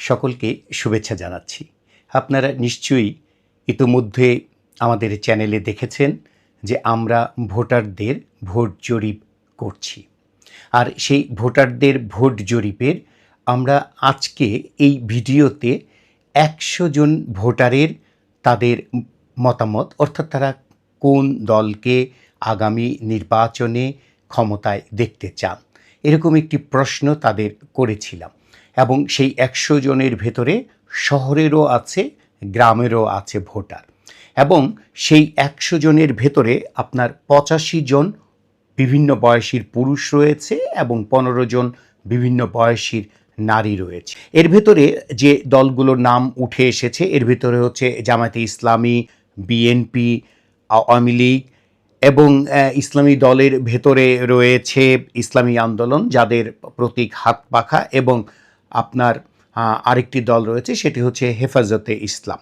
সকলকে শুভেচ্ছা জানাচ্ছি। আপনারা নিশ্চয়ই ইতোমধ্যে আমাদের চ্যানেলে দেখেছেন যে আমরা ভোটারদের ভোট জরিপ করছি, আর সেই ভোটারদের ভোট জরিপের আমরা আজকে এই ভিডিওতে 100 জন ভোটারের তাদের মতামত, অর্থাৎ তারা কোন দলকে আগামী নির্বাচনে ক্ষমতায় দেখতে চান, এরকম একটি প্রশ্ন তাদের করেছিলাম। এবং সেই 100 জনের ভেতরে শহরেরও আছে, গ্রামেরও আছে ভোটার। এবং সেই 100 জনের ভেতরে আপনার 85 জন বিভিন্ন বয়সীর পুরুষ রয়েছে এবং 15 জন বিভিন্ন বয়সীর নারী রয়েছে। এর ভেতরে যে দলগুলোর নাম উঠে এসেছে এর ভেতরে হচ্ছে জামায়াতে ইসলামী, বিএনপি, আওয়ামী লীগ এবং ইসলামী দলের ভেতরে রয়েছে ইসলামী আন্দোলন, যাদের প্রতীক হাত পাখা, এবং আপনার আরেকটি দল রয়েছে সেটি হচ্ছে হেফাজতে ইসলাম।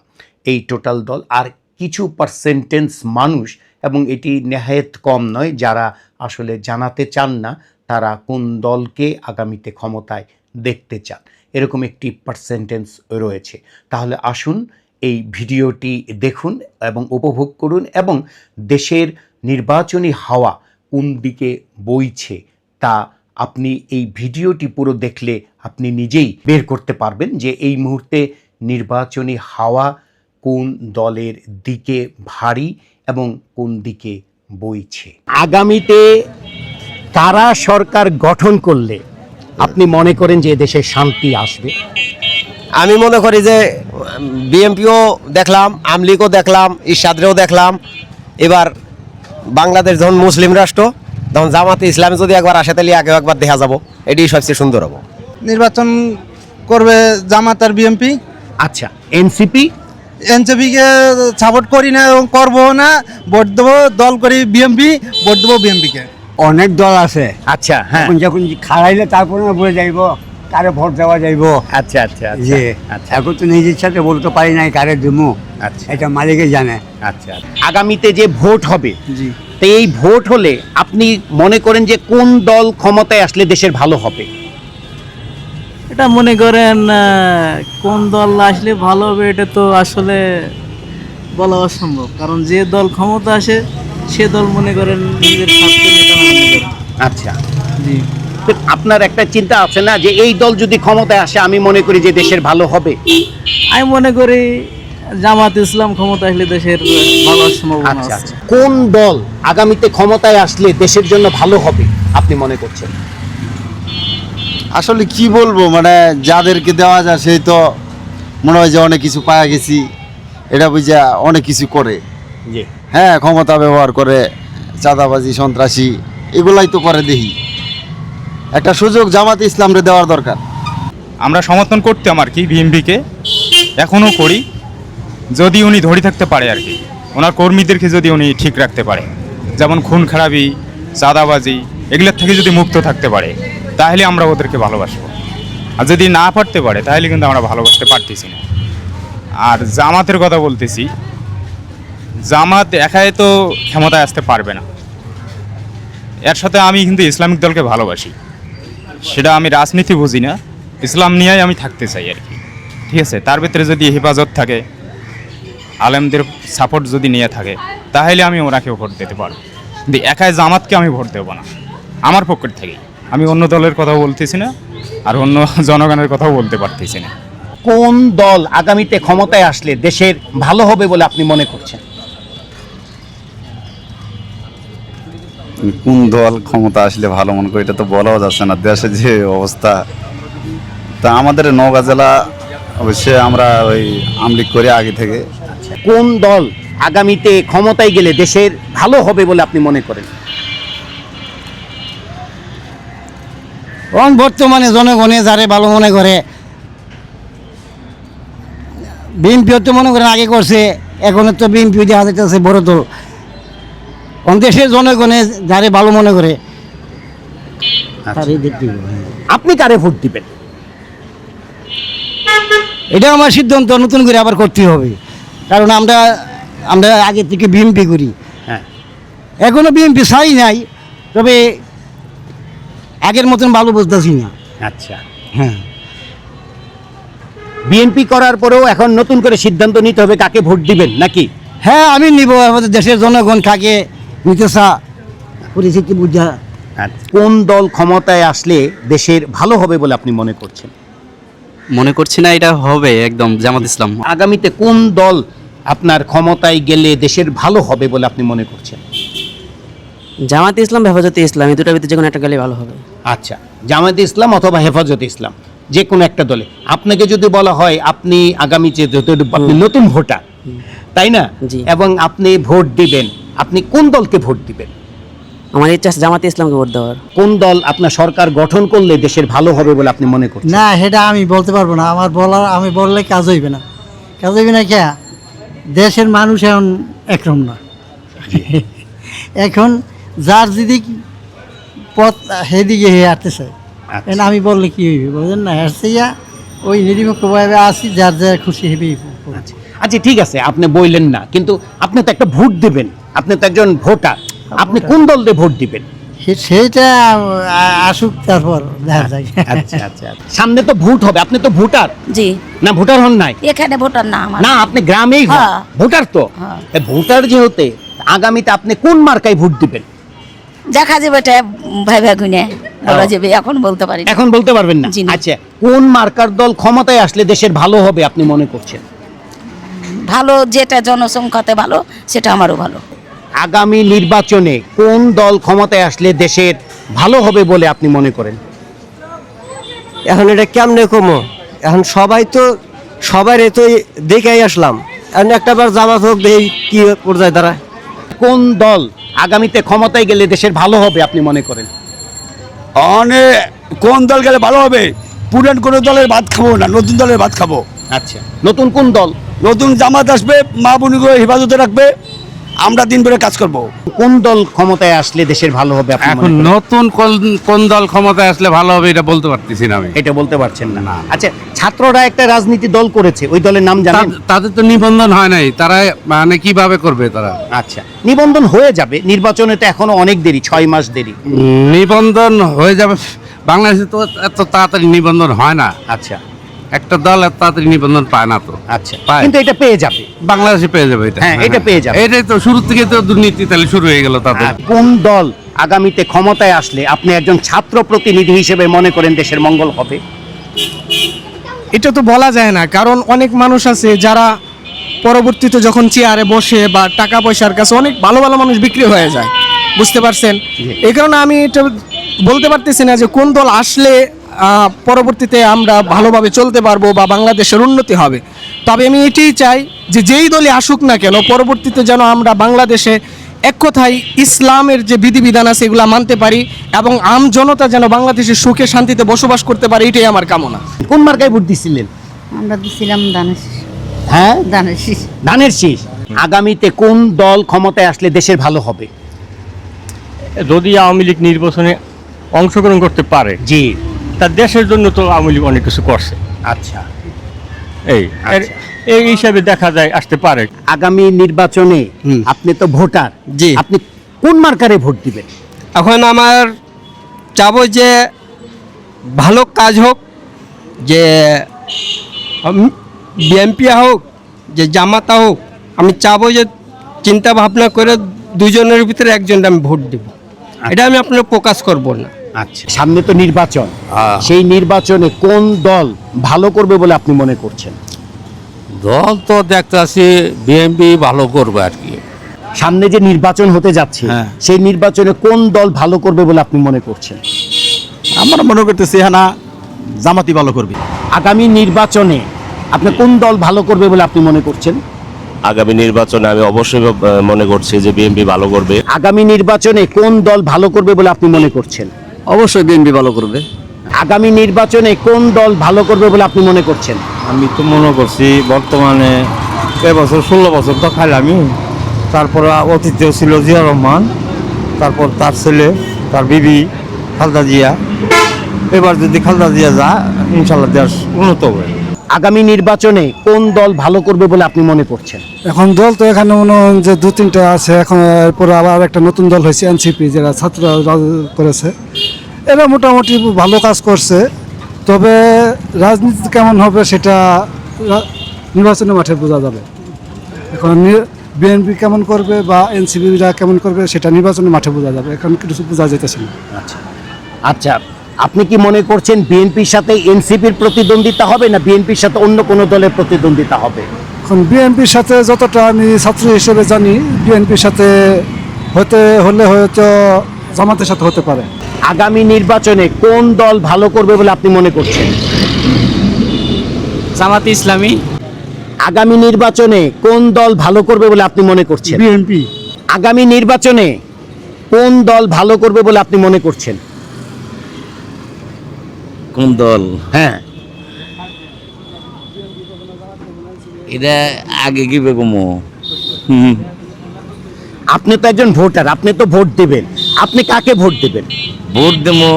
এই টোটাল দল আর কিছু পার্সেন্টেজ মানুষ, এবং এটি নেহায়েত কম নয়, যারা আসলে জানাতে চান না তারা কোন দলকে আগামীতে ক্ষমতায় দেখতে চান, এরকম একটি পার্সেন্টেজ রয়েছে। তাহলে আসুন এই ভিডিওটি দেখুন এবং উপভোগ করুন, এবং দেশের নির্বাচনী হাওয়া কোন দিকে বইছে তা আপনি এই ভিডিওটি পুরো দেখলে আপনি নিজেই বের করতে পারবেন যে এই মুহূর্তে নির্বাচনী হাওয়া কোন দলের দিকে ভারী এবং কোন দিকে বইছে। আগামীতে কারা সরকার গঠন করলে আপনি মনে করেন যে দেশে শান্তি আসবে? আমি মনে করি যে বিএনপিও দেখলাম, আওয়ামী লীগও দেখলাম, ইরশাদরেও দেখলাম। এবার বাংলাদেশ যখন মুসলিম রাষ্ট্র, তখন জামাতে ইসলাম যদি একবার আসে তাহলে আগে একবার দেখা যাব, এটাই সবচেয়ে সুন্দর হবো। নির্বাচন করবে জামাত আর বিএনপি। আচ্ছা, এনসিপিকে সাপোর্ট করি না এবং করবো না, ভোট দেবো দল করি বিএনপি, ভোট দেবো বিএনপিকে। অনেক দল আছে। আচ্ছা, হ্যাঁ, যখন খাড়াইলে তারপরে বলে যাইব কারে ভোট দেওয়া যাইব। আচ্ছা আচ্ছা যে আচ্ছা এখন তো নিজের সাথে বলতে পারি নাই কারে দিমু, আচ্ছা এটা মালিকে জানে। আচ্ছা, আগামীতে যে ভোট হবে, জি, তো এই ভোট হলে আপনি মনে করেন যে কোন দল ক্ষমতায় আসলে দেশের ভালো হবে? এটা মনে করেন কোন দল আসলে ভালো হবে এটা তো আসলে বলা অসম্ভব, কারণ যে দল ক্ষমতা আসে সে দল মনে করেন নিজের স্বার্থ নেতা মনে করে। আচ্ছা, জি, তো আপনার একটা চিন্তা আছে না যে এই দল যদি ক্ষমতায় আসে আমি মনে করি যে দেশের ভালো হবে? আমি মনে করি জামাত ইসলাম ক্ষমতা আসলে দেশের ভালো সম্ভাবনা আচ্ছা আছে। আচ্ছা, কোন দল আগামীতে ক্ষমতায় আসলে দেশের জন্য ভালো হবে আপনি মনে করছেন? আসলে কি বলবো, মানে যাদেরকে দেওয়া যায় সেই তো মনে হয় যে অনেক কিছু পাওয়া গেছি, এটা বুঝা অনেক কিছু করে। জি, হ্যাঁ, ক্ষমতা ব্যবহার করে, চাঁদাবাজি, সন্ত্রাসী এগুলাই তো করে। দেখি একটা সুযোগ জামাতে ইসলামরে দেওয়ার দরকার। আমরা সমর্থন করতাম আর কি বিএনপিকে, এখনও করি, যদি উনি ধরে থাকতে পারে আর কি, ওনার কর্মীদেরকে যদি উনি ঠিক রাখতে পারে, যেমন খুন খারাপি, চাঁদাবাজি এগুলোর থেকে যদি মুক্ত থাকতে পারে তাহলে আমরা ওদেরকে ভালোবাসবো। আর যদি না পারতে পারে তাহলে কিন্তু আমরা ভালোবাসতে পারতেছি না। আর জামাতের কথা বলতেছি, জামাত একাই তো ক্ষমতায় আসতে পারবে না, এর সাথে আমি কিন্তু ইসলামিক দলকে ভালোবাসি, সেটা আমি রাজনীতি বুঝি না, ইসলাম নিয়েই আমি থাকতে চাই আর কি। ঠিক আছে, তার ভিতরে যদি হেফাজত থাকে, আলেমদের সাপোর্ট যদি নিয়ে থাকে তাহলে আমি ওনাকে ভোট দিতে পারবো, কিন্তু একাই জামাতকে আমি ভোট দেবো না আমার পক্ষের থেকেই। আমি অন্য দলের কথা বলতেছি না, আর অন্য জনগণের কথাও বলতে পারতেছি না। কোন দল আগামীতে ক্ষমতায় আসলে দেশের ভালো হবে বলে আপনি মনে করছেন? কোন দল ক্ষমতা আসলে ভালো মনে করি এটা তো বলাও যাচ্ছে না, দেশের যে অবস্থা। তা আমাদের নওগাঁ জেলা অবশ্যই আমরা ওই আমলিগ করি আগে থেকে। কোন দল আগামীতে ক্ষমতায় গেলে দেশের ভালো হবে বলে আপনি মনে করেন? এখন বর্তমানে জনগণে যারে ভালো মনে করে, বিএনপিও তো মনে করেন আগে করছে, এখন তো বিএনপি দেখা যাইতেছে বড় দল। দেশের জনগণে যারে ভালো মনে করে তারই দেখতে হবে। আপনি কারে ভোট দিবেন? এটা আমার সিদ্ধান্ত নতুন করে আবার করতে হবে, কারণ আমরা আগে থেকে বিএনপি করি। হ্যাঁ, এখনো বিএনপি চাই নাই, তবে আগের মতন ভালো বুঝতেছি না। আচ্ছা, হ্যাঁ, বিএনপি করার পরেও এখন নতুন করে সিদ্ধান্ত নিতে হবে কাকে ভোট দিবেন নাকি? হ্যাঁ আমি নিব, আমাদের দেশের জনগণ কাকে নিতেছা পরিস্থিতি বুঝা। কোন দল ক্ষমতায় আসলে দেশের ভালো হবে বলে আপনি মনে করছেন? মনে করছি না এটা হবে একদম জামাত ইসলাম। আগামীতে কোন দল আপনার ক্ষমতায় গেলে দেশের ভালো হবে বলে আপনি মনে করছেন? জামাত ইসলাম, হেফাজতে ইসলাম, এই দুটার ভিতরে যে কোনো একটা গেলে ভালো হবে। আচ্ছা, জামায়াতে ইসলাম অথবা হেফাজতে ইসলাম, যে কোনো একটা দলে। আপনাকে যদি বলা হয় আপনি আগামী যে আপনি নতুন ভোটার, তাই না? জি। এবং আপনি ভোট দিবেন, আপনি কোন দলকে ভোট দিবেন? আমার ইচ্ছা আছে জামাতে ইসলামকে ভোট দেওয়ার। কোন দল আপনার সরকার গঠন করলে দেশের ভালো হবে বলে আপনি মনে করছেন? না সেটা আমি বলতে পারবো না, আমার বলার আমি বললে কাজ হইবে না। কাজ হইবে না কে? দেশের মানুষ এখন একরকম না। এখন যার যেদিক পথ সেদিকে হে হাঁটতেছে, এখন আমি বললে কি হইবে বুঝলেন না? হাঁটছে ইয়া ওই নিরপেক্ষভাবে আসি, যার যার খুশি হেবেই। আচ্ছা ঠিক আছে, আপনি বললেন না, কিন্তু আপনি তো একটা ভোট দিবেন, আপনি তো একজন ভোটার, আপনি কোন দলে ভোট দিবেন? সেইটা আসুক, তারপর দেখা যায়। আচ্ছা আচ্ছা, সামনে তো ভোট হবে, আপনি তো ভোটার জি না? ভোটার হন নাই? এখানে ভোটার না আমার। না, আপনি গ্রামেই হন, হ্যাঁ। ভোটার তো। হ্যাঁ। তা ভোটার যেহেতু, আগামীতে আপনি কোন মার্কায় ভোট দিবেন? দেখা যাবে এটা ভাই ভাই গুনে বলা যাবে, এখন বলতে পারি না। এখন বলতে পারবেন না? জি না। আচ্ছা, কোন মার্কার দল ক্ষমতায় আসলে দেশের ভালো হবে আপনি মনে করছেন? ভালো যেটা জনসংখ্যাতে ভালো সেটা আমারও ভালো। আগামী নির্বাচনে কোন দল ক্ষমতায় আসলে দেশের ভালো হবে বলে আপনি মনে করেন? এখন এটা কেমনে কমো? এখন সবাই তো সবার তো দেখেই আসলাম, এখন একটাবার জামাত হোক দেখি কি পর্যায়ে দাঁড়ায়। কোন দল আগামীতে ক্ষমতায় গেলে দেশের ভালো হবে আপনি মনে করেন? অনেক কোন দল গেলে ভালো হবে? পুরান কোনো দলের ভাত খাবো না, নতুন দলের ভাত খাবো। আচ্ছা, নতুন কোন দল? নতুন জামাত আসবে, মা বোনগুলো হেফাজতে রাখবে, আমরা দিন ভরে কাজ করব। কোন দল ক্ষমতায় আসলে দেশের ভালো হবে আপনি মনে এখন করেন? নতুন কোন দল ক্ষমতায় আসলে ভালো হবে এটা বলতে পারতেছি না আমি। এটা বলতে পারছেন না? আচ্ছা, ছাত্ররা একটা রাজনীতি দল করেছে, ওই দলের নাম জানেন? তাদের তো নিবন্ধন হয় নাই, তারা মানে কিভাবে করবে তারা? আচ্ছা, নিবন্ধন হয়ে যাবে, নির্বাচনে তো এখনো অনেক দেরি, 6 মাস দেরি। নিবন্ধন হয়ে যাবে, বাংলাদেশে তো এত তাড়াতাড়ি নিবন্ধন হয় না। আচ্ছা একটা দল এত তাড়াতাড়ি নিবন্ধন পায় না তো। আচ্ছা, পায়। কিন্তু এটা পেয়ে যাবে। বাংলাদেশে পেয়ে যাবে এটা। হ্যাঁ, এটা পেয়ে যাবে। এটাই তো শুরু থেকে তো দুর্নীতি তাহলে শুরু হয়ে গেল তাদের। আর কোন দল আগামীতে ক্ষমতায় আসলে আপনি একজন ছাত্র প্রতিনিধি হিসেবে মনে করেন দেশের মঙ্গল হবে? এটা তো বলা যায় না, কারণ অনেক মানুষ আছে যারা পরবর্তীতে যখন চেয়ারে বসে বা টাকা পয়সার কাছে অনেক ভালো ভালো মানুষ বিক্রি হয়ে যায়, বুঝতে পারছেন? এই কারণে আমি এটা বলতে পারতেছি না যে কোন দল আসলে পরবর্তীতে আমরা ভালোভাবে চলতে পারবো বা বাংলাদেশের উন্নতি হবে। তবে আমি এটাই চাই যে যেই দলই আসুক না কেন, পরবর্তীতে যেন আমরা বাংলাদেশে এক কথায় ইসলামের যে বিধিবিধান আছে এগুলা মানতে পারি এবং আম জনতা যেন বাংলাদেশে সুখে শান্তিতে বসবাস করতে পারে, এটাই আমার কামনা। কোন মার্কায় ভোট দিছিলেন? আমরা দিছিলাম ধানের শীষ। হ্যাঁ, ধানের শীষ। ধানের শীষ। আগামীতে কোন দল ক্ষমতায় আসলে দেশের ভালো হবে? যদি আওয়ামী লীগ নির্বাচনে অংশগ্রহণ করতে পারে, জি, তার দেশের জন্য তো আওয়ামী লীগ অনেক কিছু করছে। আচ্ছা, এই এই হিসাবে দেখা যায় আসতে পারে। আগামী নির্বাচনে আপনি তো ভোটার, জি। আপনি কোন মার্কারে ভোট দিবেন? এখন আমার চাবো যে ভালো কাজ হোক, যে বিএনপি হোক যে জামাতা হোক, আমি চাবো যে চিন্তা ভাবনা করে দুজনের ভিতরে একজন আমি ভোট দেব, এটা আমি আপনার প্রকাশ করব না। আচ্ছা, সামনে তো নির্বাচন, সেই নির্বাচনে কোন দল ভালো করবে বলে আপনি মনে করছেন? দল তো দেখতে আছি বিএনপি ভালো করবে আর কি। সামনে যে নির্বাচন হতে যাচ্ছে, হ্যাঁ। সেই নির্বাচনে কোন দল ভালো করবে বলে আপনি মনে করছেন? আমরা মনে করতেছি না জামাতি ভালো করবে। আগামী নির্বাচনে আপনি কোন দল ভালো করবে বলে আপনি মনে করছেন? আগামী নির্বাচনে আমি অবশ্যই মনে করছি যে বিএনপি ভালো করবে। আগামী নির্বাচনে কোন দল ভালো করবে বলে আপনি মনে করছেন? অবশ্যই বিএনপি ভালো করবে। আগামী নির্বাচনে কোন দল ভালো করবে বলে আপনি মনে করছেন? আমি তো মনে করছি বর্তমানে এবছর 16 বছর তো খাইলামি, তারপর অতীতেও ছিল জিয়া রহমান, তারপর তার ছেলে, তার বিবি খালেদা জিয়া। এবার যদি খালেদা জিয়া যায় ইনশাল্লাহ দেশ উন্নত হবে। আগামী নির্বাচনে কোন দল ভালো করবে বলে আপনি মনে করছেন? এখন দল তো এখানে মনে হয় যে 2-3টা আছে, এখন এরপরে আবার একটা নতুন দল হয়েছে এনসিপি, যারা ছাত্র করেছে, এরা মোটামুটি ভালো কাজ করছে। তবে রাজনীতি কেমন হবে সেটা নির্বাচনের মাঠে বোঝা যাবে। এখন বিএনপি কেমন করবে বা এনসিপিরা কেমন করবে সেটা নির্বাচনের মাঠে বোঝা যাবে, এখন কিছু বোঝা যেতেছে না। আচ্ছা আচ্ছা, আপনি কি মনে করছেন বিএনপির সাথে এনসিপির প্রতিদ্বন্দ্বিতা হবে না বিএনপির সাথে অন্য কোনো দলের প্রতিদ্বন্দ্বিতা হবে? এখন বিএনপির সাথে যতটা আমি ছাত্র হিসেবে জানি, বিএনপির সাথে হলে হয়তো জামাতের সাথে হতে পারে। আগামী নির্বাচনে কোন দল ভালো করবে বলে আপনি মনে করছেন? জামাতে ইসলামী। আগামী নির্বাচনে কোন দল ভালো করবে বলে আপনি মনে করছেন? বিএনপি। আগামী নির্বাচনে কোন দল ভালো করবে বলে আপনি মনে করছেন? কোন দল? হ্যাঁ, এটা আগে কি বেগমো? আপনি তো একজন ভোটার, আপনি তো ভোট দিবেন, আপনি কাকে ভোট দিবেন? ভোট দেবো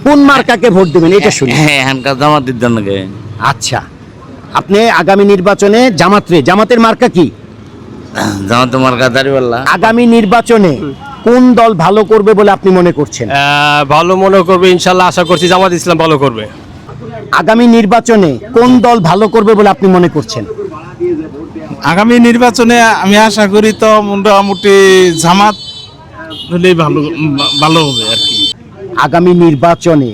কোন মার্কাকে ভোট দিবেন এটা শুনি। হ্যাঁ, এখানকার জামাতের জন্য। আচ্ছা, আপনি আগামী নির্বাচনে জামাতের মার্কা কি? জামাতের মার্কা দাঁড়িপাল্লা। আগামী নির্বাচনে কোন দল ভালো করবে বলে আপনি মনে করছেন? ভালো মনে করবে ইনশাল্লাহ, আশা করছি জামাত ইসলাম ভালো করবে। আগামী নির্বাচনে কোন দল ভালো করবে বলে আপনি মনে করছেন? আগামী নির্বাচনে আমি আশা করি তো মোটামুটি জামাত হলেই ভালো হবে আর কি। আগামী নির্বাচনে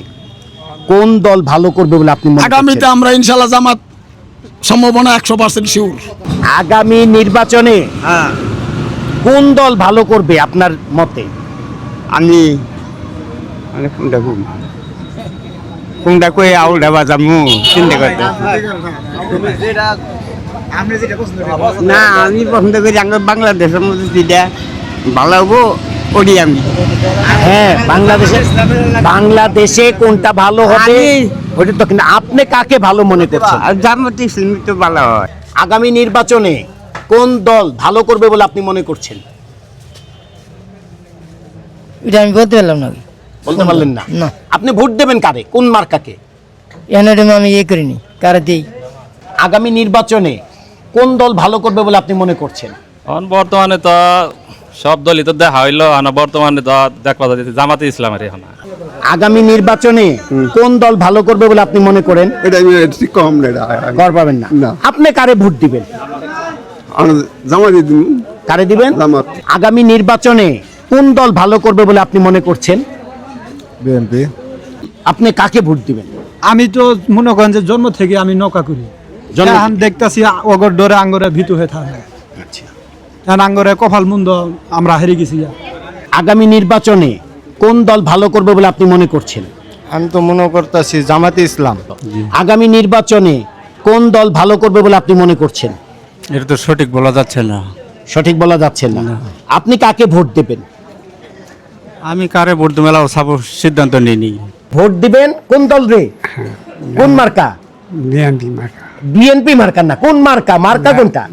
কোন দল ভালো করবে বলে আপনি মনে করছেন? আগামীতে আমরা ইনশাল্লাহ জামাত, সম্ভাবনা 100% শিওর। আগামী নির্বাচনে কোন দল ভালো করবে আপনার মতে? আমি কোনটা কই আউল ডাবা জামু চিন্তা করতে না, আমি পছন্দ করি বাংলাদেশের মধ্যে যেটা ভালো হবো ওটি আমি। হ্যাঁ, বাংলাদেশে কোনটা ভালো হবে ওটা তো, কিন্তু আপনি কাকে ভালো মনে করছেন? জামাত ইসলামী তো ভালো হয়। আগামী নির্বাচনে কোন দল ভালো করবে বলে আপনি মনে করছেন? এটা আমি বলতে পারলাম না। বলতে পারলেন না? না। আপনি ভোট দেবেন কারে, কোন মার্কাকে? আমি করিনি, কারে দেই। আগামী নির্বাচনে কোন দল ভালো করবে বলে আপনি মনে করছেন? বর্তমানে তো সব দলই তো দেখা হইলো, বর্তমানে তো দেখবা যাচ্ছে জামাতে ইসলামের এখন। আগামী নির্বাচনে কোন দল ভালো করবে বলে আপনি মনে করেন? এটা কম কর পাবেন না। আপনি কারে ভোট দিবেন? জামাত কারে দিবেন? জামাত। আগামী নির্বাচনে কোন দল ভালো করবে বলে আপনি মনে করছেন? বিএনপি। আপনি কাকে ভোট দিবেন? আমি তো মনে করেন যে জন্ম থেকে আমি নৌকা করি, এখন দেখতেছি অগর ডরে আঙ্গরে ভীতু হয়ে থাকে। আচ্ছা, আঙ্গরে কপাল মুন্দ আমরা হেরে গেছি। আগামী নির্বাচনে কোন দল ভালো করবে বলে আপনি মনে করছেন? আমি তো মনে করতেছি জামাতে ইসলাম। আগামী নির্বাচনে কোন দল ভালো করবে বলে আপনি মনে করছেন? এটা তো সঠিক বলা যাচ্ছে না। সঠিক বলা যাচ্ছে না। আপনি কাকে ভোট দেবেন? আমি কারে ভোট দেবো সিদ্ধান্ত নিইনি। ভোট দিবেন কোন দল রে? কোন মার্কা? বিএনপি মার্কা। বিএনপি মার্কা না, কোন মার্কা? মার্কা কোনটা?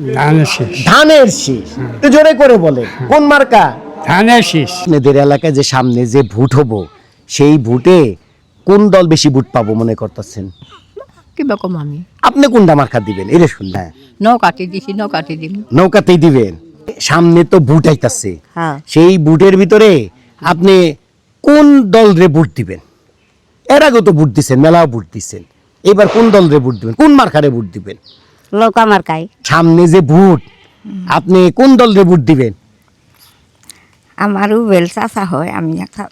ধানের শীষ। একটু জোরে করে বলে, কোন মার্কা? ধানের শীষ। আপনাদের এলাকায় যে সামনে যে ভোট হবো, সেই ভোটে কোন দল বেশি ভোট পাবো মনে করতেছেন? কিরকম আমি আপনি কোনটা মার্কা দিবেন? এটা শুন। হ্যাঁ, নৌকাতে দিছি, নৌকাতে দিন। নৌকাতেই দিবেন। সামনে তো ভোট আইতাছে, হ্যাঁ। সেই ভোটের ভিতরে আপনি কোন দল রে ভোট দিবেন? এর আগে তো ভোট দিচ্ছেন, মেলাও ভোট দিচ্ছেন, এবার কোন দল রে ভোট দিবেন? কোন মার্কারে ভোট দিবেন? নৌকা মার্কাই। সামনে যে ভোট, আপনি কোন দল রে ভোট দিবেন? আমারও বেল চাষা হয়, আমি একটা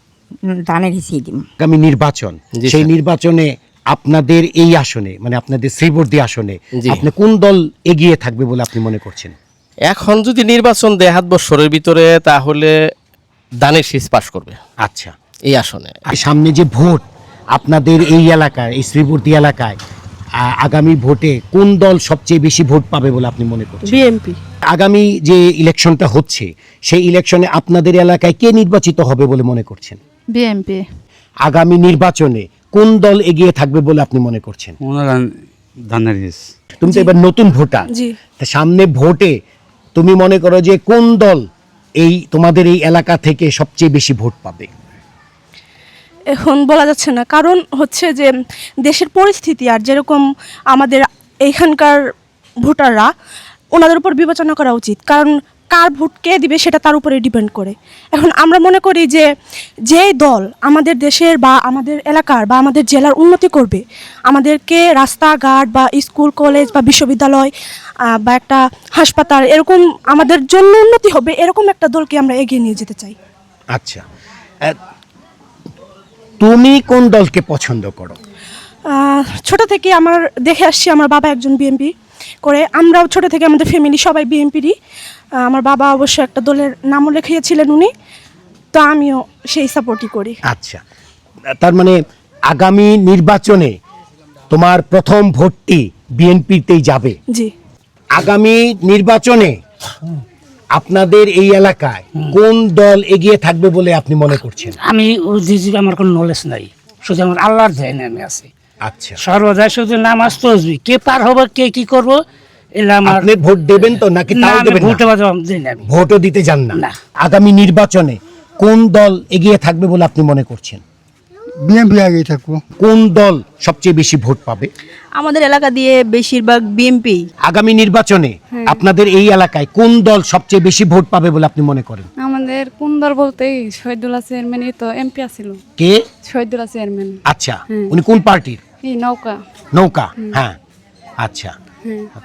ধানের হিসেবে দিই। আগামী নির্বাচন, সেই নির্বাচনে আপনাদের এই আসনে, মানে আপনাদের শ্রীবর্দী আসনে, আপনি কোন দল এগিয়ে থাকবে বলে আপনি মনে করছেন? এখন যদি নির্বাচন দেয় 7 বছরের ভিতরে, তাহলে দানের শীষ পাশ করবে। আচ্ছা, এই আসনে। সামনে যে ভোট আপনাদের এই এলাকায়, এই শ্রীবর্দী এলাকায়, আগামী ভোটে কোন দল সবচেয়ে বেশি ভোট পাবে বলে আপনি মনে করছেন? বিএনপি। আগামী যে ইলেকশনটা হচ্ছে, সেই ইলেকশনে আপনাদের এলাকায় কে নির্বাচিত হবে বলে মনে করছেন? বিএনপি। আগামী নির্বাচনে কোন দল এগিয়ে থাকবে বলে আপনি মনে করছেন? তুমি তো এবার নতুন ভোটার, সামনে ভোটে তুমি মনে করো যে কোন দল এই তোমাদের এই এলাকা থেকে সবচেয়ে বেশি ভোট পাবে? এখন বলা যাচ্ছে না, কারণ হচ্ছে যে দেশের পরিস্থিতি আর যেরকম আমাদের এইখানকার ভোটাররা, ওনাদের উপর বিবেচনা করা উচিত। কারণ কার ভোট কে দিবে সেটা তার উপরে ডিপেন্ড করে। এখন আমরা মনে করি যে যেই দল আমাদের দেশের বা আমাদের এলাকার বা আমাদের জেলার উন্নতি করবে, আমাদেরকে রাস্তাঘাট বা স্কুল কলেজ বা বিশ্ববিদ্যালয় বা একটা হাসপাতাল এরকম আমাদের জন্য উন্নতি হবে, এরকম একটা দলকে আমরা এগিয়ে নিয়ে যেতে চাই। আচ্ছা, তুমি কোন দলকে পছন্দ করো? ছোট থেকে আমার দেখে আসছি, আমার বাবা একজন বিএনপি করে, আমরাও ছোট থেকে আমাদের ফ্যামিলি সবাই বিএনপিরই। আমার বাবা অবশ্য একটা দলের নামও লিখিয়েছিলেন উনি, তো আমিও সেই সাপোর্টই করি। আচ্ছা, তার মানে আগামী নির্বাচনে তোমার প্রথম ভোটটি বিএনপিতেই যাবে? জি। আগামী নির্বাচনে আপনাদের এই এলাকায় কোন দল এগিয়ে থাকবে বলে আপনি মনে করছেন? আমি আমার কোনো নলেজ নাই, শুধু আমার আল্লাহর ধ্যানে আমি আছি। আচ্ছা, সর্বদাই শুধু নামাজ তসবিহ, কে পার হবে কে কি করবো এলা আমার। আপনি ভোট দেবেন তো নাকি তাও দেবেন না? ভোটও দিতে যান না। আগামী নির্বাচনে কোন দল এগিয়ে থাকবে বলে আপনি মনে করছেন? বিএনপি আগেই থাকবো। কোন দল সবচেয়ে বেশি ভোট পাবে? আমাদের এলাকা দিয়ে বেশিরভাগ বিএনপি। আগামী নির্বাচনে আপনাদের এই এলাকায় কোন দল সবচেয়ে বেশি ভোট পাবে বলে আপনি মনে করেন? আমাদের কোন দল বলতে শহীদুল্লাহ চেয়ারম্যানই তো এমপি আছিল। কে? শহীদুল্লাহ চেয়ারম্যান। আচ্ছা, উনি কোন পার্টির? এই নৌকা। নৌকা, হ্যাঁ। আচ্ছা,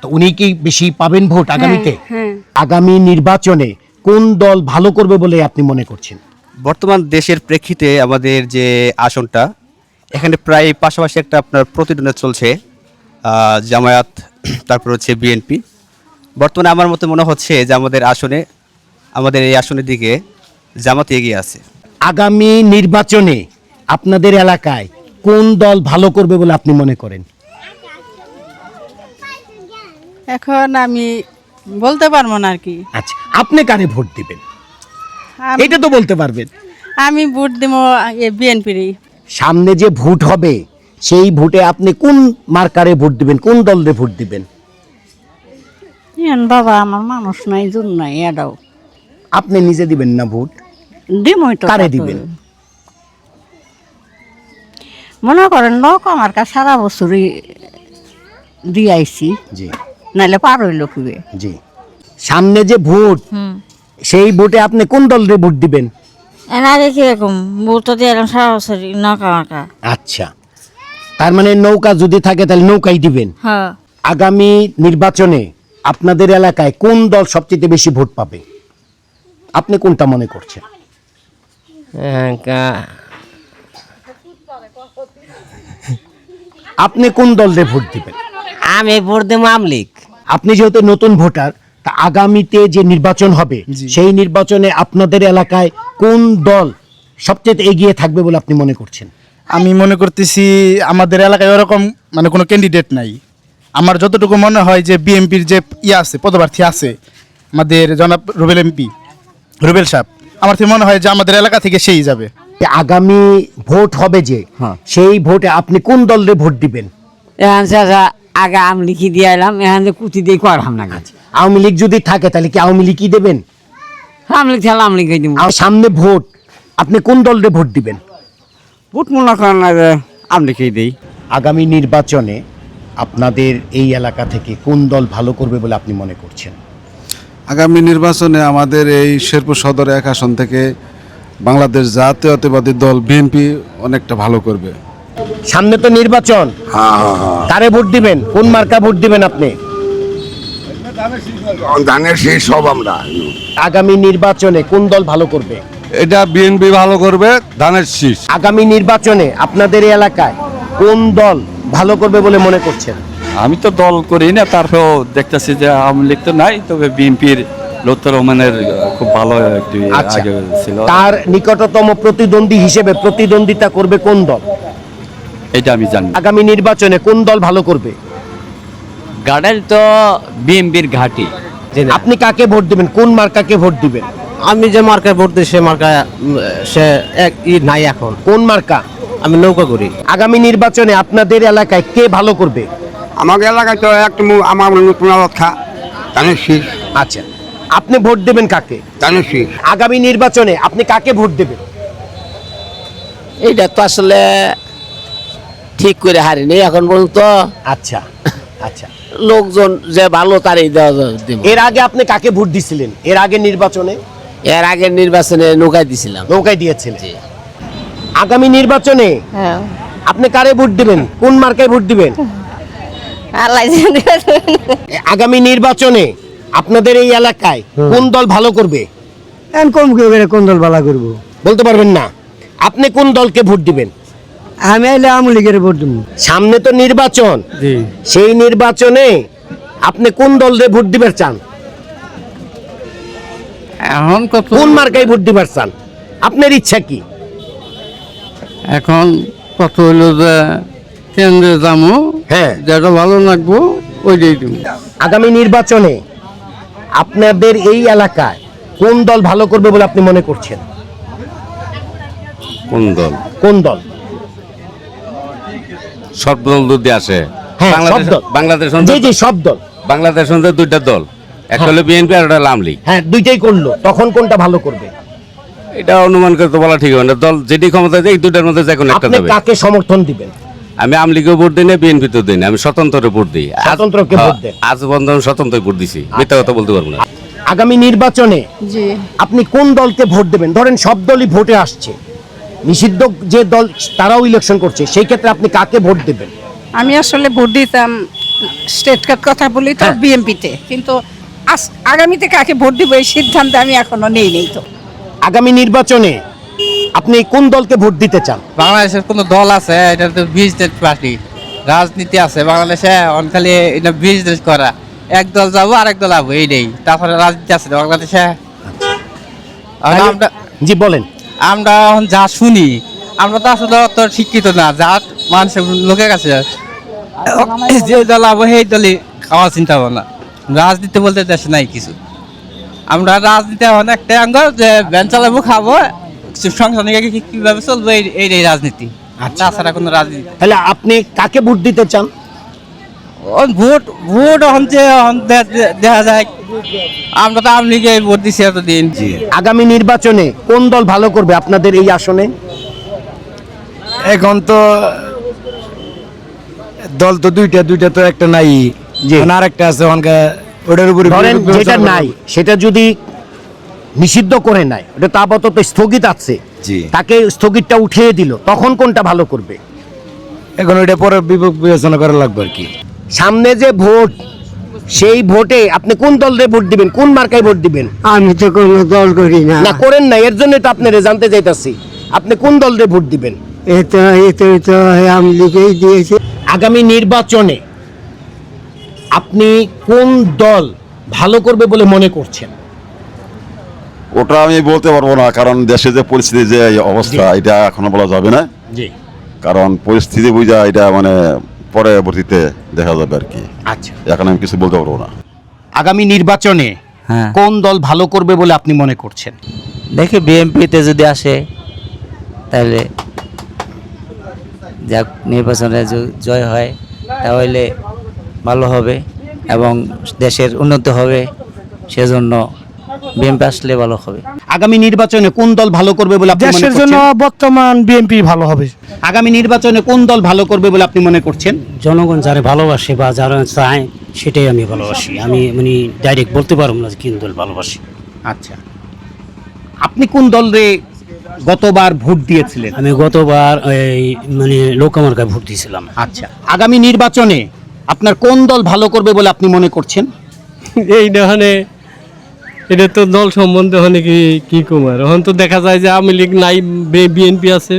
তো উনি কি বেশি পাবেন ভোট আগামীতে? আগামী নির্বাচনে কোন দল ভালো করবে বলে আপনি মনে করছেন? বর্তমান দেশের প্রেক্ষিতে আমাদের যে আসনটা, এখানে প্রায় পাশাপাশি একটা আপনার প্রতিদ্বন্দ্বিতা চলছে, জামায়াত, তারপর হচ্ছে বিএনপি। বর্তমানে আমার মতে মনে হচ্ছে যে আমাদের এই আসনের দিকে জামাত এগিয়ে আছে। আগামী নির্বাচনে আপনাদের এলাকায় কোন দল ভালো করবে বলে আপনি মনে করেন? এখন আমি বলতে পারবো না আর কি। আচ্ছা, আপনি কারে ভোট দিবেন এটা তো বলতে পারবেন? আমি ভোট দেব বিএনপিরই। সামনে যে ভোট হবে সেই ভোটে আপনি কোন মার্কারে ভোট দিবেন, কোন দলে ভোট দিবেন? বাবা আমার মানুষ নাই, জোর নাই, এটাও আপনি নিজে দিবেন না ভোট? দিমই তো। কারে দিবেন? মনে করেন নৌকা আমার কাছে সারা বছরই দিয়ে আইছি। জি। নাইলে পার হইল কিবে। জি। সামনে যে ভোট, সেই ভোটে আপনি কোন দলে ভোট দিবেন? আগে কিরকম ভোট তো দিয়ে সারা বছরই নৌকা মার্কা। আচ্ছা, তার মানে নৌকা যদি থাকে তাহলে নৌকাই দিবেন। হ্যাঁ। আগামী নির্বাচনে আপনাদের এলাকায় কোন দল সবচেয়ে বেশি ভোট পাবে আপনি কোনটা মনে করছেন? আপনি কোন দলে ভোট দিবেন? আমি ভোট দেবো আমলিগ। আপনি যেহেতু নতুন ভোটার, তা আগামীতে যে নির্বাচন হবে সেই নির্বাচনে আপনাদের এলাকায় কোন দল সবচেয়ে এগিয়ে থাকবে বলে আপনি মনে করছেন? আমি মনে করতেছি আমাদের এলাকায় ওরকম মানে কোনো ক্যান্ডিডেট নাই। আমার যতটুকু মনে হয় যে বিএনপির যে আছে পদপ্রার্থী আছে আমাদের জনাব রুবেল সাহেব, আমার থেকে মনে হয় যে আমাদের এলাকা থেকে সেই যাবে। আগামী ভোট হবে যে, সেই ভোটে আপনি কোন দলে ভোট দিবেন? আগে আওয়ামী লীগ দিয়ে এলাম, এখন কুচি দিয়ে করাম না। আওয়ামী লীগ যদি থাকে তাহলে কি আওয়ামী লীগই দেবেন? আওয়ামী লীগ ছাড়া আওয়ামী লীগই দিব। সামনে ভোট, আপনি কোন দলে ভোট দিবেন? ভোট মনে করেন আওয়ামী লীগই দেই। আগামী নির্বাচনে আপনাদের এই এলাকা থেকে কোন দল ভালো করবে বলে আপনি মনে করছেন? আগামী নির্বাচনে আমাদের এই শেরপুর সদর এক আসন থেকে বাংলাদেশ জাতীয়তাবাদী দল বিএনপি অনেকটা ভালো করবে। সামনে তো নির্বাচন, কারে ভোট দিবেন? কোন মার্কা ভোট দিবেন আপনি? ধানের শীষ সব আমরা। আগামী নির্বাচনে কোন দল ভালো করবে? এটা বিএনপি ভালো করবে, ধানের শীষ। আগামী নির্বাচনে আপনাদের এই এলাকায় কোন দল ভালো করবে বলে মনে করছেন? আমি তো দল করি না, তারপরেও দেখতেছি যে আওয়ামী লীগ তো নাই, তবে বিএনপির লুৎফর রহমানের খুব ভালো একটি আগে ছিল। তার নিকটতম প্রতিদ্বন্দ্বী হিসেবে প্রতিদ্বন্দ্বিতা করবে কোন দল এটা আমি জানি। আগামী নির্বাচনে কোন দল ভালো করবে? গাড়াল তো বিএনপির ঘাঁটি। আপনি কাকে ভোট দিবেন? কোন মার্কাকে ভোট দিবেন? আমি যে মার্কায় ভোট দিই সে মার্কা সে এক নাই এখন। কোন মার্কা? আমি নৌকা করি। আগামী নির্বাচনে আপনাদের এলাকায় কে ভালো করবে? আমাদের এলাকায় তো একটা আমার নতুন খা ধানের শীষ। আচ্ছা, আপনি ভোট দেবেন কাকে? ধানের শীষ। আগামী নির্বাচনে আপনি কাকে ভোট দেবেন? এইটা তো আসলে ঠিক করে হারিনি এখন পর্যন্ত। আচ্ছা, আচ্ছা, লোকজন যে ভালো তারই দেওয়া দেব। এর আগে আপনি কাকে ভোট দিছিলেন? এর আগে নির্বাচনে? এর আগের নির্বাচনে নৌকায় দিছিলাম। নৌকায় দিয়েছিলেন। আগামী নির্বাচনে আপনি কারে ভোট দিবেন? কোন মার্কায় ভোট দিবেন? আগামী নির্বাচনে আপনাদের এই এলাকায় কোন দল ভালো করবে? কোন দল ভালো করবো বলতে পারবেন না। আপনি কোন দলকে ভোট দিবেন? আমি আইলে আওয়ামী লীগের ভোট দেবো। সামনে তো নির্বাচন, সেই নির্বাচনে আপনি কোন দলে ভোট দিবার চান? এখন কোন মার্কায় ভোট দিবার চান? আপনার ইচ্ছা কি? এখন কত হইলো যে কেন্দ্রে যাবো, হ্যাঁ, যেটা ভালো লাগবো ওইটাই দিব। আগামী নির্বাচনে আপনাদের এই এলাকায় কোন দল ভালো করবে বলে আপনি মনে করছেন? কোন দল? কোন দল? সব দল যদি আসে, হ্যাঁ, সব দল। বাংলাদেশ জি জি, সব দল। বাংলাদেশ দুইটা দল, একটা হলো বিএনপি আর একটা আওয়ামী লীগ। হ্যাঁ, দুইটাই করলো, তখন কোনটা ভালো করবে? এটা অনুমান করে তো বলা ঠিক হবে না। দল যেটি ক্ষমতা দেয় এই দুইটার মধ্যে যে কোনো একটা আপনি দেবে। কাকে সমর্থন দিবেন? আমি আওয়ামী লীগেও ভোট দিই না, বিএনপি তো দিই না, আমি স্বতন্ত্র ভোট দিই। স্বতন্ত্রকে ভোট দেন? আজ বন্ধ স্বতন্ত্র ভোট দিছি, মিথ্যা কথা বলতে পারবো না। আগামী নির্বাচনে জি আপনি কোন দলকে ভোট দেবেন? ধরেন সব দলই ভোটে আসছে, নিষিদ্ধ যে দল তারাও ইলেকশন করছে, সেই ক্ষেত্রে আপনি কাকে ভোট দেবেন? আমি আসলে ভোট দিতাম, স্টেট কার্ড কথা বলি তো বিএমপিতে, কিন্তু আগামীতে কাকে ভোট দিব এই সিদ্ধান্ত আমি এখনো নেই তো। আগামী নির্বাচনে আপনি কোন দলকে ভোট দিতে চান? বাংলাদেশের কোনো দল আছে? এটা তো বিজনেস পার্টি, রাজনীতি আছে বাংলাদেশে, খালি এটা বিজনেস করা, এক দল যাবো আরেক দল যাবো, এই নেই। তারপরে রাজনীতি আছে বাংলাদেশে। জি বলেন। আমরা এখন যা শুনি, আমরা তো আসলে অত শিক্ষিত না, যা মানুষের লোকের কাছে যে দল আবো সেই দলই খাওয়া চিন্তা ভাবনা। রাজনীতি বলতে দেশে নাই কিছু। আমরা রাজনীতি এখন একটা অঙ্গ যে ব্যান চালাবো, খাবো, সংসার কিভাবে চলবো, এই রাজনীতি। তাছাড়া কোনো রাজনীতি। তাহলে আপনি কাকে ভোট দিতে চান? ভোট ভোট এখন যে দেখা যায়, আমরা তো আওয়ামী লীগে ভোট দিচ্ছি এতদিন। আগামী নির্বাচনে কোন দল ভালো করবে আপনাদের এই আসনে? এখন তো দল তো দুইটা তো একটা নাই, আর একটা আছে ওটার উপরে। ধরেন যেটা নাই সেটা যদি নিষিদ্ধ করে নাই, ওটা তো আপাতত স্থগিত আছে, তাকে স্থগিতটা উঠিয়ে দিল, তখন কোনটা ভালো করবে? এখন ওইটা পরে বিবেচনা করা লাগবে আর কি। সামনে যে ভোট, সেই ভোটে আপনি কোন দলে ভোট দিবেন? কোন মার্কায় ভোট দিবেন? আমি তো কোনো দল করি না। না করেন না, এর জন্য তো আপনারে জানতে চাইতাছি আপনি কোন দলে ভোট দিবেন? তো আওয়ামী লীগেই দিয়েছে। আগামী নির্বাচনে আপনি কোন দল ভালো করবে বলে মনে করছেন? ওটা আমি বলতে পারবো না, কারণ দেশে যে পরিস্থিতি, যে অবস্থা, এটা এখনো বলা যাবে না। জি, কারণ পরিস্থিতি বুঝা এটা মানে পরবর্তীতে দেখা যাবে আর কি। আচ্ছা, এখন আমি কিছু বলতে পারবো না। আগামী নির্বাচনে কোন দল ভালো করবে বলে আপনি মনে করছেন? দেখি বিএমপিতে যদি আসে তাহলে যাক, নির্বাচনে জয় হয় তাহলে ভালো হবে এবং দেশের উন্নতি হবে, সেজন্য বিএমপি আসলে ভালো হবে। আগামী নির্বাচনে কোন দল ভালো করবে বলে আপনি মনে দেশের জন্য করছেন? বর্তমান বিএনপি ভালো হবে। আগামী নির্বাচনে কোন দল ভালো করবে বলে আপনি মনে করছেন? জনগণ যারা ভালোবাসে বা যারা চায় সেটাই আমি ভালোবাসি। আমি মানে ডাইরেক্ট বলতে পারবো না যে কোন দল ভালোবাসি। আচ্ছা, আপনি কোন দলে গতবার ভোট দিয়েছিলেন? আমি গতবার এই মানে লোকমার্কায় ভোট দিয়েছিলাম। আচ্ছা, আগামী নির্বাচনে আপনার কোন দল ভালো করবে বলে আপনি মনে করছেন? এই দেখানে এটা তো দল সম্বন্ধে অনেক কি কুমার, এখন তো দেখা যায় যে আওয়ামী লীগ নাই, বিএনপি আছে।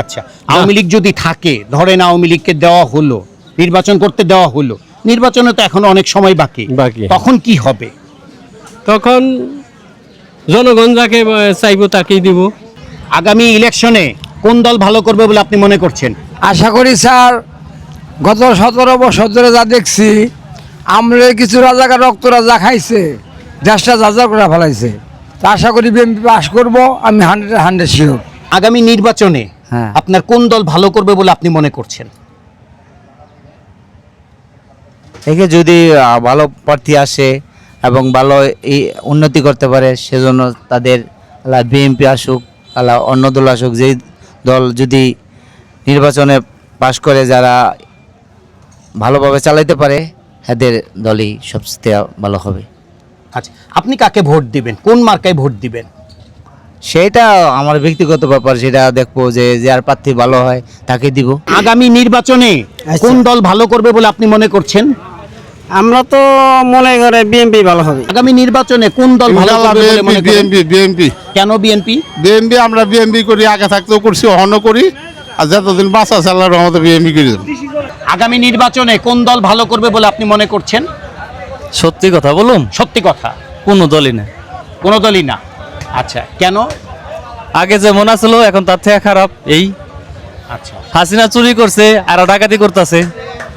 আচ্ছা, আওয়ামী লীগ যদি থাকে, ধরেন আওয়ামী লীগকে দেওয়া হলো, নির্বাচন করতে দেওয়া হলো, নির্বাচনে তো এখন অনেক সময় বাকি, তখন কি হবে? তখন জনগণ যাকে চাইবো তাকেই দিব। আগামী ইলেকশনে কোন দল ভালো করবে বলে আপনি মনে করছেন? আশা করি স্যার, গত 17 বছর ধরে যা দেখছি, আমরা কিছু রাজাকার রক্ত রাজা খাইছে, দেশটা যাজা করে ফেলাইছে। তা আশা করি বিএনপি পাস করবো, আমি 100% শিওর। আগামী নির্বাচনে আপনার কোন দল ভালো করবে বলে আপনি মনে করছেন? থেকে যদি ভালো প্রার্থী আসে এবং ভালো উন্নতি করতে পারে, সেজন্য তাদের বিএনপি আসুক, অন্য দল আসুক, যেই দল যদি নির্বাচনে পাশ করে, যারা ভালোভাবে চালাইতে পারে এদের দলই সবচেয়ে ভালো হবে। আচ্ছা, আপনি কাকে ভোট দিবেন, কোন মার্কায় ভোট দিবেন? সেটা আমার ব্যক্তিগত ব্যাপার, সেটা দেখবো যে যার প্রার্থী ভালো হয় তাকে দিব। আগামী নির্বাচনে কোন দল ভালো করবে বলে আপনি মনে করছেন? আমরা তো মনে করে বিএনপি ভালো হবে। আগামী নির্বাচনে কোন দল ভালো করবে বলে মনে করেন? বিএনপি। কেন বিএনপি? বিএনপি আমরা বিএনপি করি, আগে থাকতেও করছি, অহনও করি, আর যতদিন বাঁচা আছে আল্লাহর রহমতে বিএনপি করি। আগামী নির্বাচনে কোন দল ভালো করবে বলে আপনি মনে করছেন? সত্যি কথা বলুন, সত্যি কথা, কোনো দলই না। কোনো দলই না। আচ্ছা, কেন? আগে যেমন আসলো এখন তার থেকে খারাপ। এই আচ্ছা হাসিনা চুরি করছে আর ডাকাতি করতেছে,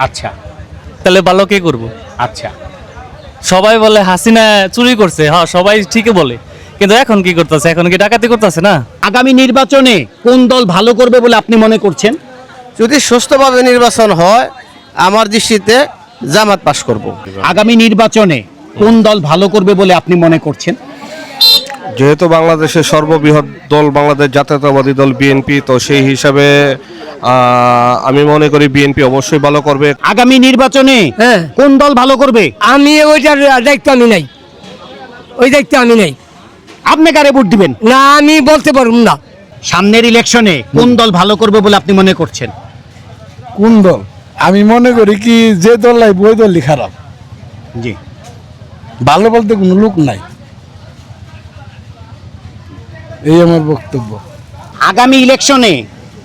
আচ্ছা তাহলে ভালো কে করবো? আচ্ছা, সবাই বলে হাসিনা চুরি করছে, হ্যাঁ সবাই ঠিকই বলে, কিন্তু এখন কি করতেছে? এখন কি ডাকাতি করতেছে না? আগামী নির্বাচনে কোন দল ভালো করবে বলে আপনি মনে করছেন? যদি সুষ্ঠুভাবে নির্বাচন হয় আমার দৃষ্টিতে জামাত পাশ করব। আগামী নির্বাচনে কোন দল ভালো করবে বলে আপনি মনে করছেন? যেহেতু বাংলাদেশের সর্ববৃহৎ দল বাংলাদেশ জাতীয়তাবাদী দল বিএনপি, তো সেই হিসাবে আমি মনে করি বিএনপি অবশ্যই ভালো করবে। আগামী নির্বাচনে কোন দল ভালো করবে? আমি ওইটার দায়িত্ব আমি নাই, ওই দায়িত্ব আমি নাই। আপনি কারে ভোট দিবেন? না, আমি বলতে পারব না। সামনের ইলেকশনে কোন দল ভালো করবে বলে আপনি মনে করছেন? কোন দল? আমি মনে করি কি যে দল নাই ওই দলই খারাপ। জি, ভালো বলতে কোনো লোক নাই, এই আমার বক্তব্য। আগামী ইলেকশনে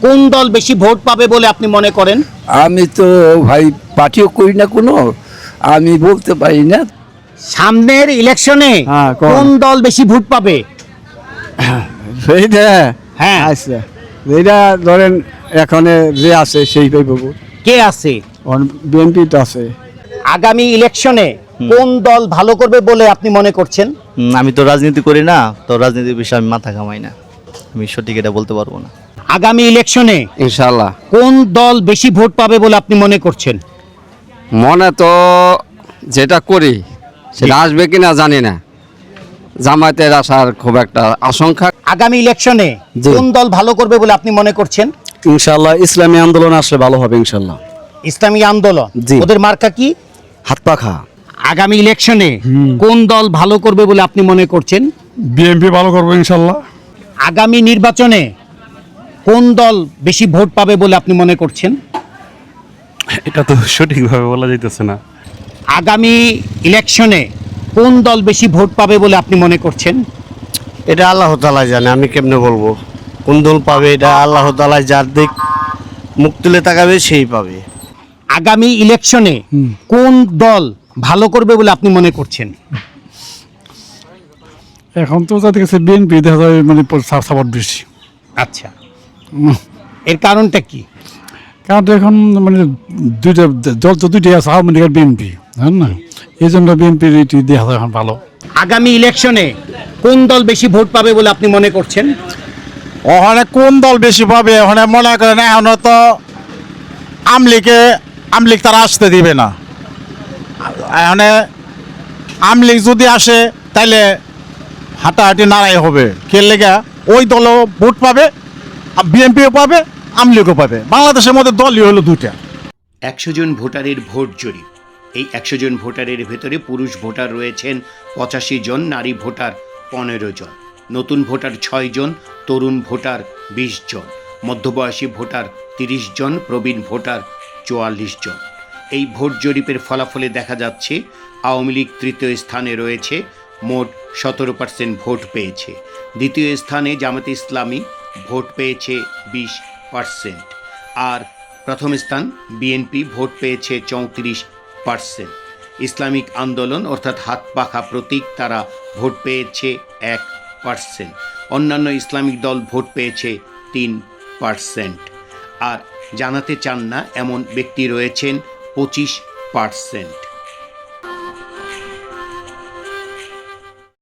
কোন দল বেশি ভোট পাবে বলে আপনি মনে করেন? আমি তো ভাই পার্টিও করি না কোনো, আমি বলতে পারি না। সামনের ইলেকশনে কোন দল বেশি ভোট পাবে? সেইটা হ্যাঁ, আচ্ছা, এইটা ধরেন এখানে যে আছে সেই পাইব। কে আছে? বিএনপি তো আছে। আগামী ইলেকশনে কোন দল ভালো করবে বলে আপনি মনে করছেন? আমি তো রাজনীতি করি না, তো রাজনীতির বিষয়ে আমি মাথা ঘামাই না, আমি সঠিক এটা বলতে পারবো না। আগামী ইলেকশনে ইনশাআল্লাহ কোন দল বেশি ভোট পাবে বলে আপনি মনে করছেন? মনে তো যেটা করি সেটা আসবে কিনা জানি না, জামায়াতের আসার খুব একটা আশঙ্কা। আগামী ইলেকশনে কোন দল ভালো করবে বলে আপনি মনে করছেন? ইনশাআল্লাহ ইসলামী আন্দোলন আসলে ভালো হবে ইনশাআল্লাহ। ইসলামী আন্দোলন, জি। ওদের মার্কা কি? হাত পাখা। আগামী ইলেকশনে কোন দল ভালো করবে বলে আপনি মনে করছেন? বিএনপি ভালো করবো ইনশাল্লাহ। আগামী নির্বাচনে কোন দল বেশি ভোট পাবে বলে আপনি মনে করছেন? এটা তো সঠিকভাবে বলা যাইতেছে না। আগামী ইলেকশনে কোন দল বেশি ভোট পাবে বলে আপনি মনে করছেন? এটা আল্লাহ তাআলা জানে, আমি কেমনে বলবো কোন দল পাবে? এটা আল্লাহ তাআলা যার দিক মুখ তুলে তাকাবে সেই পাবে। আগামী ইলেকশনে কোন দল ভালো করবে বলে আপনি মনে করছেন? এখন তো যাদের কাছে বিএনপি দেখা যায় মানে সাপোর্ট বেশি। আচ্ছা, এর কারণটা কি? কারণ এখন মানে দুইটা দল তো দুইটাই আছে, আওয়ামী লীগ আর বিএনপি, হ্যাঁ না, এই জন্য বিএনপির এটি দেখা যায় এখন ভালো। আগামী ইলেকশনে কোন দল বেশি ভোট পাবে বলে আপনি মনে করছেন? ওখানে কোন দল বেশি পাবে ওখানে মনে করেন এখনো তো আমলিগ তারা আসতে দিবে না। এখানে আমলিগ যদি আসে তাইলে হাঁটাহাঁটি নাড়াই হবে, কে লেগে ওই দলও ভোট পাবে, বিএনপিও পাবে, আমলিগও পাবে। বাংলাদেশের মধ্যে দলই হলো দুটা। 100 জন ভোটারের ভোট জরিপ। এই 100 জন ভোটারের ভেতরে পুরুষ ভোটার রয়েছেন 85 জন, নারী ভোটার 15 জন, নতুন ভোটার 6 জন, তরুণ ভোটার 20 জন, মধ্যবয়সী ভোটার 30 জন, প্রবীণ ভোটার 44 জন। এই ভোট জরিপের ফলাফলে দেখা যাচ্ছে আওয়ামী লীগ তৃতীয় স্থানে রয়েছে, মোট 17% ভোট পেয়েছে। দ্বিতীয় স্থানে জামাতে ইসলামী ভোট পেয়েছে 20%, আর প্রথম স্থান বিএনপি ভোট পেয়েছে 34%। ইসলামিক আন্দোলন অর্থাৎ হাত পাখা প্রতীক তারা ভোট পেয়েছে 1%। অন্যান্য ইসলামিক দল ভোট পেয়েছে 3%। আর জানাতে চান না এমন ব্যক্তি রয়েছেন 25%।